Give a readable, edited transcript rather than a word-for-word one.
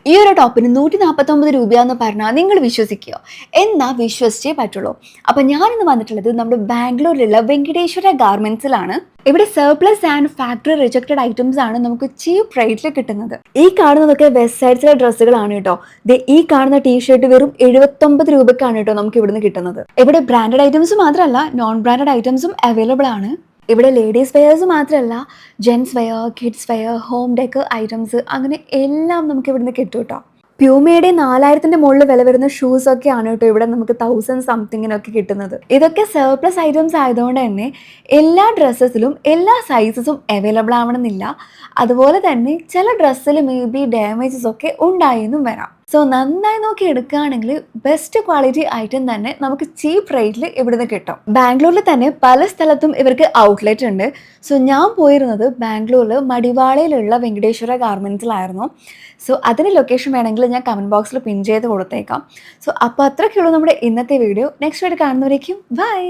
ഈ ഒരു ടോപ്പിന് 149 രൂപയാന്ന് പറഞ്ഞാൽ നിങ്ങൾ വിശ്വസിക്കുക? എന്നാൽ വിശ്വസിച്ചേ പറ്റുള്ളൂ. അപ്പം ഞാനിന്ന് വന്നിട്ടുള്ളത് നമ്മുടെ ബാംഗ്ലൂരിലുള്ള വെങ്കടേശ്വര ഗാർമെന്റ്സിലാണ്. ഇവിടെ surplus and factory rejected items ആണ് നമുക്ക് ചീപ്പ് റേറ്റിൽ കിട്ടുന്നത്. ഈ കാണുന്നതൊക്കെ വെസ്റ്റ് സൈഡ്സിലെ ഡ്രസ്സുകളാണ് കേട്ടോ. ഈ കാണുന്ന ടീഷർട്ട് വെറും 79 രൂപയ്ക്കാണ് കേട്ടോ നമുക്ക് ഇവിടുന്ന് കിട്ടുന്നത്. ഇവിടെ ബ്രാൻഡഡ് ഐറ്റംസ് മാത്രമല്ല, നോൺ ബ്രാൻഡഡ് ഐറ്റംസും അവൈലബിൾ ആണ്. ഇവിടെ ലേഡീസ് വെയേഴ്സ് മാത്രമല്ല, gents wear, kids wear, home decor items അങ്ങനെ എല്ലാം നമുക്ക് ഇവിടുന്ന് കിട്ടും കേട്ടോ. പ്യൂമയുടെ 4000-ന്റെ മുകളിൽ വില വരുന്ന ഷൂസ് ഒക്കെയാണ് കേട്ടോ ഇവിടെ നമുക്ക് 1000 സംതിങ്ങിനൊക്കെ കിട്ടുന്നത്. ഇതൊക്കെ സർപ്ലസ് ഐറ്റംസ് ആയതുകൊണ്ട് തന്നെ എല്ലാ ഡ്രസ്സസിലും എല്ലാ സൈസസും അവൈലബിൾ ആവണമെന്നില്ല. അതുപോലെ തന്നെ ചില ഡ്രസ്സിൽ മേ ബി ഡാമേജസ് ഒക്കെ ഉണ്ടായെന്നും വരാം. സോ നന്നായി നോക്കി എടുക്കുകയാണെങ്കിൽ ബെസ്റ്റ് ക്വാളിറ്റി ഐറ്റം തന്നെ നമുക്ക് ചീപ്പ് റേറ്റിൽ ഇവിടുന്ന് കിട്ടും. ബാംഗ്ലൂരിൽ തന്നെ പല സ്ഥലത്തും ഇവർക്ക് ഔട്ട്ലെറ്റ് ഉണ്ട്. സോ ഞാൻ പോയിരുന്നത് ബാംഗ്ലൂരിൽ മടിവാളയിലുള്ള വെങ്കടേശ്വര ഗാർമെന്റ്സിലായിരുന്നു. സോ അതിന് ലൊക്കേഷൻ വേണമെങ്കിൽ ഞാൻ കമൻറ്റ് ബോക്സിൽ പിൻ ചെയ്ത് കൊടുത്തേക്കാം. സോ അപ്പോൾ അത്രയ്ക്കുള്ളൂ നമ്മുടെ ഇന്നത്തെ വീഡിയോ. നെക്സ്റ്റ് വീഡിയോ കാണുന്നവരേക്കും ബൈ.